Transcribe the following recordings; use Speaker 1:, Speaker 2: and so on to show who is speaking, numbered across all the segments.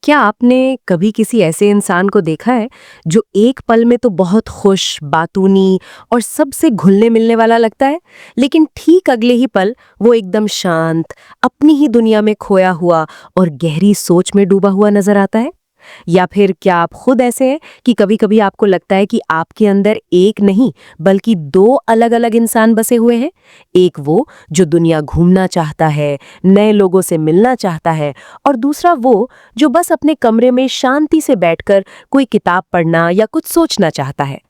Speaker 1: क्या आपने कभी किसी ऐसे इंसान को देखा है जो एक पल में तो बहुत खुश, बातूनी और सबसे घुलने मिलने वाला लगता है, लेकिन ठीक अगले ही पल वो एकदम शांत, अपनी ही दुनिया में खोया हुआ और गहरी सोच में डूबा हुआ नजर आता है? या फिर क्या आप खुद ऐसे हैं कि कभी-कभी आपको लगता है कि आपके अंदर एक नहीं बल्कि दो अलग-अलग इंसान बसे हुए हैं? एक वो जो दुनिया घूमना चाहता है, नए लोगों से मिलना चाहता है, और दूसरा वो जो बस अपने कमरे में शांति से बैठकर कोई किताब पढ़ना या कुछ सोचना चाहता है।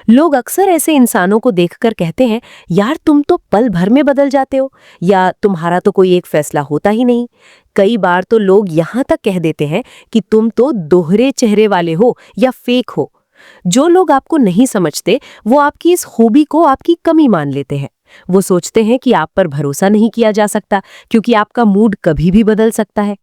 Speaker 1: लोग अक्सर ऐसे इंसानों को देखकर कहते हैं, यार तुम तो पल भर में बदल जाते हो, या तुम्हारा तो कोई एक फैसला होता ही नहीं। कई बार तो लोग यहाँ तक कह देते हैं कि तुम तो दोहरे चेहरे वाले हो या फेक हो। जो लोग आपको नहीं समझते वो आपकी इस खूबी को आपकी कमी मान लेते हैं। वो सोचते हैं कि आप पर भरोसा नहीं किया जा सकता क्योंकि आपका मूड कभी भी बदल सकता है।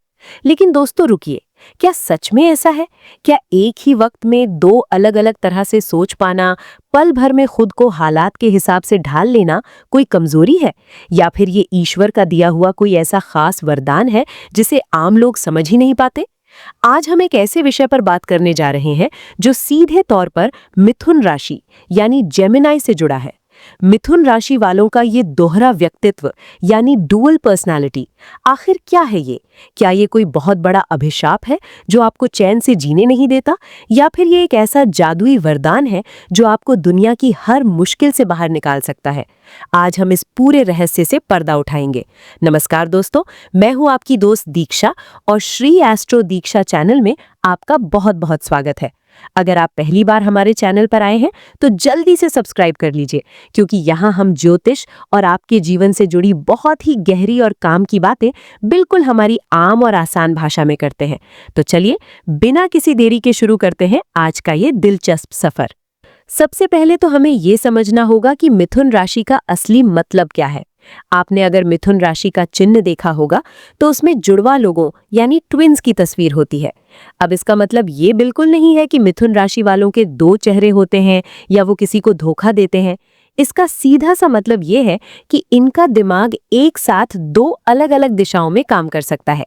Speaker 1: लेकिन दोस्तों रुकिए, क्या सच में ऐसा है? क्या एक ही वक्त में दो अलग-अलग तरह से सोच पाना, पल भर में खुद को हालात के हिसाब से ढाल लेना कोई कमजोरी है, या फिर ये ईश्वर का दिया हुआ कोई ऐसा खास वरदान है जिसे आम लोग समझ ही नहीं पाते? आज हम एक ऐसे विषय पर बात करने जा रहे हैं जो सीधे तौर पर मिथुन राशि यानी जेमिनी से जुड़ा है। मिथुन राशि वालों का ये दोहरा व्यक्तित्व यानी डुअल पर्सनालिटी, आखिर क्या है ये? क्या ये कोई बहुत बड़ा अभिशाप है जो आपको चैन से जीने नहीं देता, या फिर ये एक ऐसा जादुई वरदान है जो आपको दुनिया की हर मुश्किल से बाहर निकाल सकता है? आज हम इस पूरे रहस्य से पर्दा उठाएंगे। नमस्कार दोस्तों, मैं हूं आपकी दोस्त दीक्षा और श्री एस्ट्रो दीक्षा चैनल में आपका बहुत बहुत स्वागत है। अगर आप पहली बार हमारे चैनल पर आए हैं तो जल्दी से सब्सक्राइब कर लीजिए, क्योंकि यहाँ हम ज्योतिष और आपके जीवन से जुड़ी बहुत ही गहरी और काम की बातें बिल्कुल हमारी आम और आसान भाषा में करते हैं। तो चलिए बिना किसी देरी के शुरू करते हैं आज का ये दिलचस्प सफर। सबसे पहले तो हमें ये समझना होगा कि मिथुन राशि का असली मतलब क्या है। आपने अगर मिथुन राशि का चिन्ह देखा होगा तो उसमें जुड़वा लोगों यानी ट्विन्स की तस्वीर होती है। अब इसका मतलब ये बिल्कुल नहीं है कि मिथुन राशि वालों के दो चेहरे होते हैं या वो किसी को धोखा देते हैं। इसका सीधा सा मतलब ये है कि इनका दिमाग एक साथ दो अलग-अलग दिशाओं में काम कर सकता है।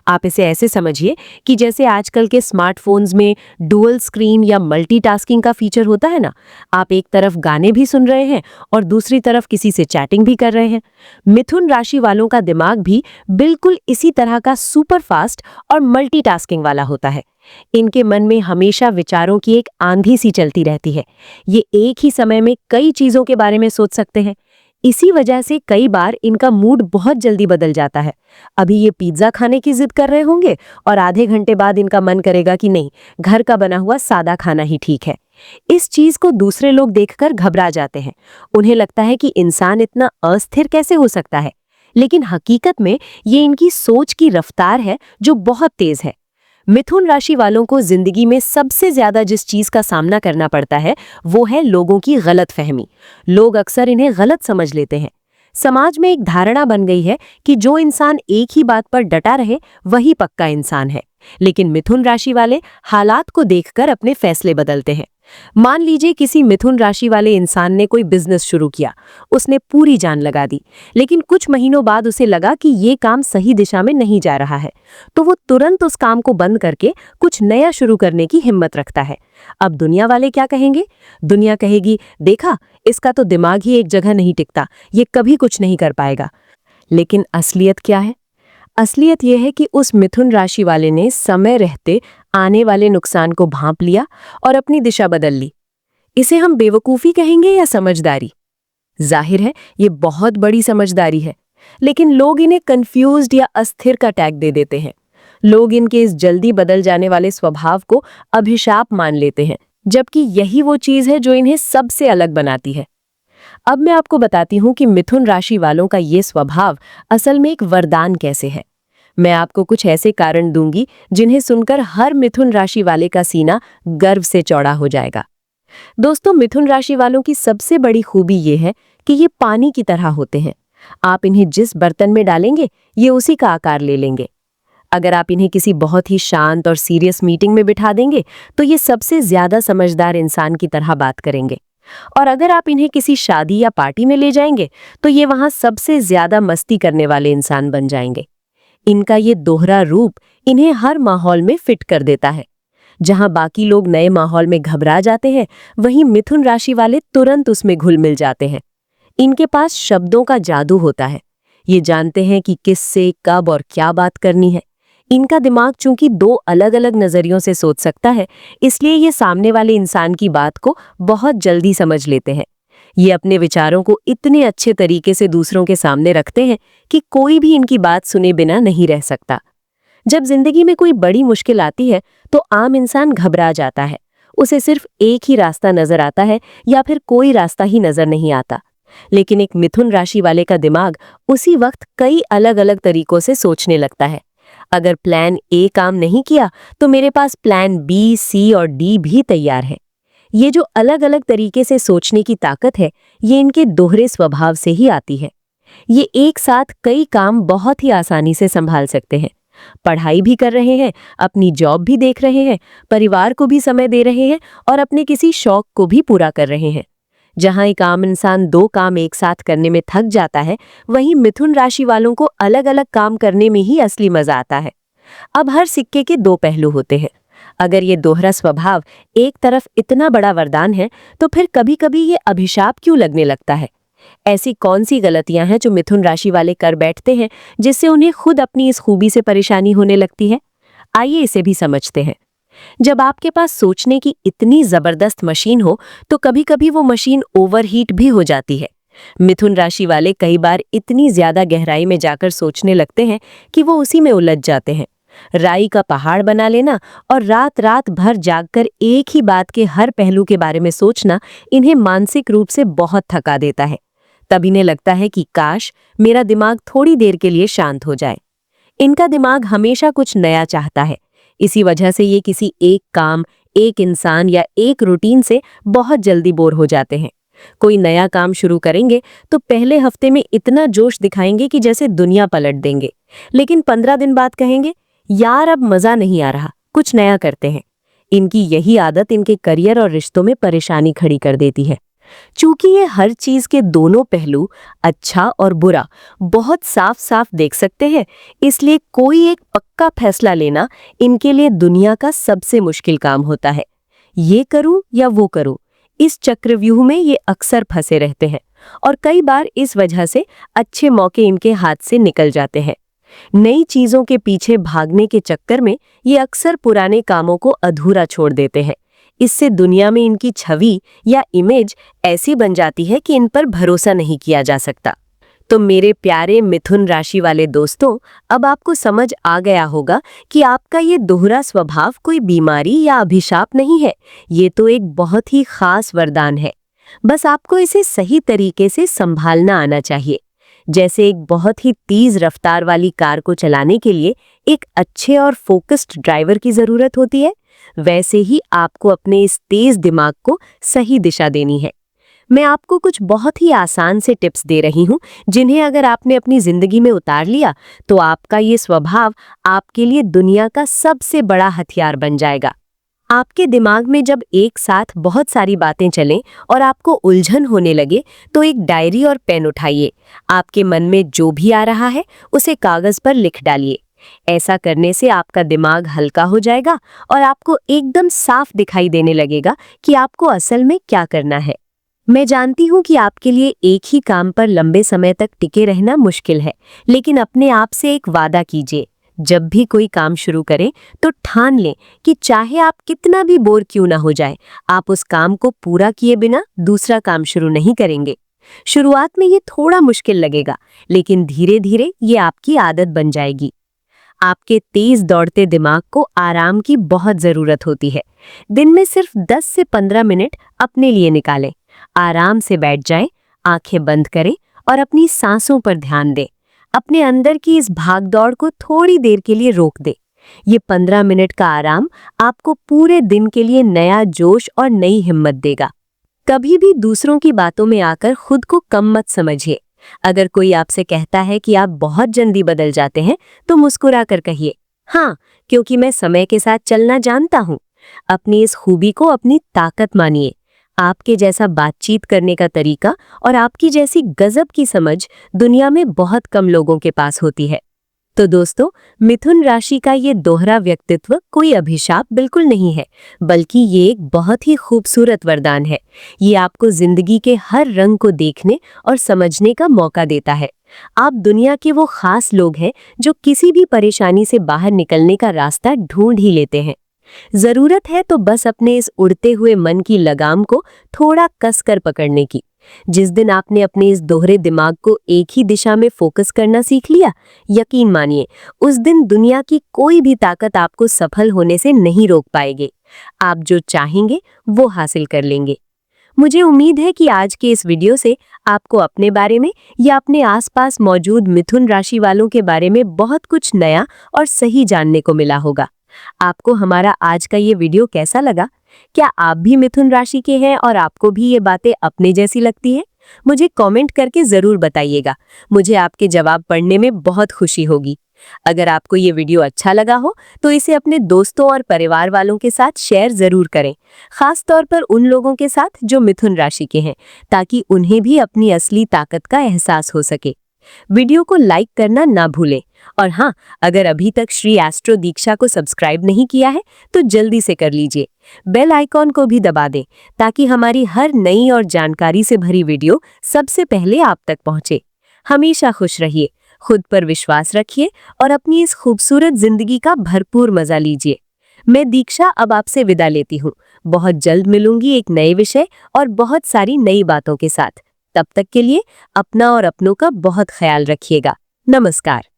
Speaker 1: आप इसे ऐसे समझिए कि जैसे आजकल के स्मार्टफोन्स में डुअल स्क्रीन या मल्टीटास्किंग का फीचर होता है ना, आप एक तरफ गाने भी सुन रहे हैं और दूसरी तरफ किसी से चैटिंग भी कर रहे हैं। मिथुन राशि वालों का दिमाग भी बिल्कुल इसी तरह का सुपर फास्ट और मल्टीटास्किंग वाला होता है। इनके मन में हमेशा विचारों की एक आंधी सी चलती रहती है। ये एक ही समय में कई चीजों के बारे में सोच सकते हैं। इसी वजह से कई बार इनका मूड बहुत जल्दी बदल जाता है। अभी ये पिज्जा खाने की जिद कर रहे होंगे और आधे घंटे बाद इनका मन करेगा कि नहीं, घर का बना हुआ सादा खाना ही ठीक है। इस चीज को दूसरे लोग देखकर घबरा जाते हैं। उन्हें लगता है कि इंसान इतना अस्थिर कैसे हो सकता है, लेकिन हकीकत में ये इनकी सोच की रफ्तार है जो बहुत तेज है। मिथुन राशि वालों को जिंदगी में सबसे ज्यादा जिस चीज का सामना करना पड़ता है वो है लोगों की गलतफहमी। लोग अक्सर इन्हें गलत समझ लेते हैं। समाज में एक धारणा बन गई है कि जो इंसान एक ही बात पर डटा रहे वही पक्का इंसान है। लेकिन मिथुन राशि वाले हालात को देखकर अपने फैसले बदलते हैं। मान लीजिए किसी मिथुन राशि वाले इंसान ने कोई बिजनेस शुरू किया, उसने पूरी जान लगा दी, लेकिन कुछ महीनों बाद उसे लगा कि ये काम सही दिशा में नहीं जा रहा है, तो वो तुरंत उस काम को बंद करके कुछ नया शुरू करने की हिम्मत रखता है। अब दुनिया वाले क्या कहेंगे? दुनिया कहेगी, देखा, इसका तो दिमाग ही एक जगह नहीं टिकता, ये कभी कुछ नहीं कर पाएगा। लेकिन असलियत क्या है? असलियत यह है कि उस मिथुन राशि वाले ने समय रहते आने वाले नुकसान को भांप लिया और अपनी दिशा बदल ली। इसे हम बेवकूफ़ी कहेंगे या समझदारी? जाहिर है ये बहुत बड़ी समझदारी है, लेकिन लोग इन्हें कंफ्यूज्ड या अस्थिर का टैग दे देते हैं। लोग इनके इस जल्दी बदल जाने वाले स्वभाव को अभिशाप मान लेते हैं, जबकि यही वो चीज़ है जो इन्हें सबसे अलग बनाती है। अब मैं आपको बताती हूँ कि मिथुन राशि वालों का ये स्वभाव असल में एक वरदान कैसे है। मैं आपको कुछ ऐसे कारण दूंगी जिन्हें सुनकर हर मिथुन राशि वाले का सीना गर्व से चौड़ा हो जाएगा। दोस्तों, मिथुन राशि वालों की सबसे बड़ी खूबी ये है कि ये पानी की तरह होते हैं। आप इन्हें जिस बर्तन में डालेंगे ये उसी का आकार ले लेंगे। अगर आप इन्हें किसी बहुत ही शांत और सीरियस मीटिंग में बिठा देंगे तो ये सबसे ज्यादा समझदार इंसान की तरह बात करेंगे। और अगर आप इन्हें किसी शादी या पार्टी में ले जाएंगे तो ये वहां सबसे ज्यादा मस्ती करने वाले इंसान बन जाएंगे। इनका ये दोहरा रूप इन्हें हर माहौल में फिट कर देता है। जहां बाकी लोग नए माहौल में घबरा जाते हैं, वहीं मिथुन राशि वाले तुरंत उसमें घुल मिल जाते हैं। इनके पास शब्दों का जादू होता है। ये जानते हैं कि किससे, कब और क्या बात करनी है। इनका दिमाग चूंकि दो अलग अलग नजरियों से सोच सकता है, इसलिए ये सामने वाले इंसान की बात को बहुत जल्दी समझ लेते हैं। ये अपने विचारों को इतने अच्छे तरीके से दूसरों के सामने रखते हैं कि कोई भी इनकी बात सुने बिना नहीं रह सकता। जब जिंदगी में कोई बड़ी मुश्किल आती है तो आम इंसान घबरा जाता है। उसे सिर्फ एक ही रास्ता नजर आता है या फिर कोई रास्ता ही नजर नहीं आता। लेकिन एक मिथुन राशि वाले का दिमाग उसी वक्त कई अलग अलग तरीकों से सोचने लगता है। अगर प्लान ए काम नहीं किया तो मेरे पास प्लान बी, सी और डी भी तैयार है। ये जो अलग अलग तरीके से सोचने की ताकत है, ये इनके दोहरे स्वभाव से ही आती है। ये एक साथ कई काम बहुत ही आसानी से संभाल सकते हैं। पढ़ाई भी कर रहे हैं, अपनी जॉब भी देख रहे हैं, परिवार को भी समय दे रहे हैं और अपने किसी शौक को भी पूरा कर रहे हैं। जहां एक आम इंसान दो काम एक साथ करने में थक जाता है, वहीं मिथुन राशि वालों को अलग अलग काम करने में ही असली मजा आता है। अब हर सिक्के के दो पहलू होते हैं। अगर ये दोहरा स्वभाव एक तरफ इतना बड़ा वरदान है, तो फिर कभी कभी ये अभिशाप क्यों लगने लगता है? ऐसी कौन सी गलतियां हैं जो मिथुन राशि वाले कर बैठते हैं, जिससे उन्हें खुद अपनी इस खूबी से परेशानी होने लगती है? आइए इसे भी समझते हैं। जब आपके पास सोचने की इतनी जबरदस्त मशीन हो, तो कभी कभी वो मशीन ओवरहीट भी हो जाती है। मिथुन राशि वाले कई बार इतनी ज्यादा गहराई में जाकर सोचने लगते हैं कि वो उसी में उलझ जाते हैं। राई का पहाड़ बना लेना और रात रात भर जागकर एक ही बात के हर पहलू के बारे में सोचना इन्हें मानसिक रूप से बहुत थका देता है। तब इन्हें लगता है कि काश मेरा दिमाग थोड़ी देर के लिए शांत हो जाए। इनका दिमाग हमेशा कुछ नया चाहता है। इसी वजह से ये किसी एक काम, एक इंसान या एक रूटीन से बहुत जल्दी बोर हो जाते हैं। कोई नया काम शुरू करेंगे तो पहले हफ्ते में इतना जोश दिखाएंगे कि जैसे दुनिया पलट देंगे। लेकिन 15 दिन बाद कहेंगे, यार अब मजा नहीं आ रहा, कुछ नया करते हैं। इनकी यही आदत इनके करियर और रिश्तों में परेशानी खड़ी कर देती है। चूंकि ये हर चीज के दोनों पहलू, अच्छा और बुरा, बहुत साफ साफ देख सकते हैं, इसलिए कोई एक पक्का फैसला लेना इनके लिए दुनिया का सबसे मुश्किल काम होता है। ये करूं या वो करूं, इस चक्रव्यूह में ये अक्सर फंसे रहते हैं और कई बार इस वजह से अच्छे मौके इनके हाथ से निकल जाते हैं। नई चीजों के पीछे भागने के चक्कर में ये अक्सर पुराने कामों को अधूरा छोड़ देते हैं। इससे दुनिया में इनकी छवि या इमेज ऐसी बन जाती है कि इन पर भरोसा नहीं किया जा सकता। तो मेरे प्यारे मिथुन राशि वाले दोस्तों, अब आपको समझ आ गया होगा कि आपका ये दोहरा स्वभाव कोई बीमारी या अभिशाप नहीं है। ये तो एक बहुत ही खास वरदान है। बस आपको इसे सही तरीके से संभालना आना चाहिए। जैसे एक बहुत ही तेज रफ्तार वाली कार को चलाने के लिए एक अच्छे और फोकस्ड ड्राइवर की जरूरत होती है, वैसे ही आपको अपने इस तेज दिमाग को सही दिशा देनी है। मैं आपको कुछ बहुत ही आसान से टिप्स दे रही हूं, जिन्हें अगर आपने अपनी जिंदगी में उतार लिया तो आपका ये स्वभाव आपके लिए दुनिया का सबसे बड़ा हथियार बन जाएगा। आपके दिमाग में जब एक साथ बहुत सारी बातें चलें और आपको उलझन होने लगे, तो एक डायरी और पेन उठाइए। आपके मन में जो भी आ रहा है उसे कागज पर लिख डालिए। ऐसा करने से आपका दिमाग हल्का हो जाएगा और आपको एकदम साफ दिखाई देने लगेगा कि आपको असल में क्या करना है। मैं जानती हूँ कि आपके लिए एक ही काम पर लंबे समय तक टिके रहना मुश्किल है, लेकिन अपने आप से एक वादा कीजिए। जब भी कोई काम शुरू करें तो ठान लें कि चाहे आप कितना भी बोर क्यों ना हो जाए, आप उस काम को पूरा किए बिना दूसरा काम शुरू नहीं करेंगे। शुरुआत में ये थोड़ा मुश्किल लगेगा, लेकिन धीरे धीरे ये आपकी आदत बन जाएगी। आपके तेज दौड़ते दिमाग को आराम की बहुत जरूरत होती है। दिन में सिर्फ 10 से 15 मिनट अपने लिए निकालें। आराम से बैठ जाएं, आंखें बंद करें और अपनी सांसों पर ध्यान दें। अपने अंदर की इस भागदौड़ को थोड़ी देर के लिए रोक दें। ये 15 मिनट का आराम आपको पूरे दिन के लिए नया जोश और नई हिम्मत देगा। कभी भी दूसरों की बातों में आकर खुद को कम मत समझिए। अगर कोई आपसे कहता है कि आप बहुत जल्दी बदल जाते हैं, तो मुस्कुरा कर कहिए, हाँ, क्योंकि मैं समय के साथ चलना जानता हूँ। अपनी इस खूबी को अपनी ताकत मानिए। आपके जैसा बातचीत करने का तरीका और आपकी जैसी गजब की समझ दुनिया में बहुत कम लोगों के पास होती है। तो दोस्तों, मिथुन राशि का ये दोहरा व्यक्तित्व कोई अभिशाप बिल्कुल नहीं है, बल्कि ये एक बहुत ही खूबसूरत वरदान है। ये आपको जिंदगी के हर रंग को देखने और समझने का मौका देता है। आप दुनिया के वो खास लोग हैं जो किसी भी परेशानी से बाहर निकलने का रास्ता ढूंढ ही लेते हैं। जरूरत है तो बस अपने इस उड़ते हुए मन की लगाम को थोड़ा कसकर पकड़ने की। जिस दिन आपने अपने इस दोहरे दिमाग को एक ही दिशा में फोकस करना सीख लिया, यकीन मानिए उस दिन दुनिया की कोई भी ताकत आपको सफल होने से नहीं रोक पाएगी। आप जो चाहेंगे वो हासिल कर लेंगे। मुझे उम्मीद है कि आज के इस वीडियो से आपको अपने बारे में या अपने आसपास मौजूद मिथुन राशि वालों के बारे में बहुत कुछ नया और सही जानने को मिला होगा। आपको हमारा आज का ये वीडियो कैसा लगा? क्या आप भी मिथुन राशि के हैं और आपको भी ये बातें अपने जैसी लगती हैं? मुझे कमेंट करके जरूर बताइएगा। मुझे आपके जवाब पढ़ने में बहुत खुशी होगी। अगर आपको ये वीडियो अच्छा लगा हो तो इसे अपने दोस्तों और परिवार वालों के साथ शेयर जरूर करें, खास तौर पर उन लोगों के साथ जो मिथुन राशि के हैं, ताकि उन्हें भी अपनी असली ताकत का एहसास हो सके। वीडियो को लाइक करना ना भूलें और हाँ, अगर अभी तक श्री एस्ट्रो दीक्षा को सब्सक्राइब नहीं किया है तो जल्दी से कर लीजिए। बेल आइकॉन को भी दबा दें ताकि हमारी हर नई और जानकारी से भरी वीडियो सबसे पहले आप तक पहुंचे। हमेशा खुश रहिए, खुद पर विश्वास रखिए और अपनी इस खूबसूरत जिंदगी का भरपूर मजा लीजिए। मैं दीक्षा अब आपसे विदा लेती हूँ। बहुत जल्द मिलूंगी एक नए विषय और बहुत सारी नई बातों के साथ। तब तक के लिए अपना और अपनों का बहुत ख्याल रखिएगा। नमस्कार।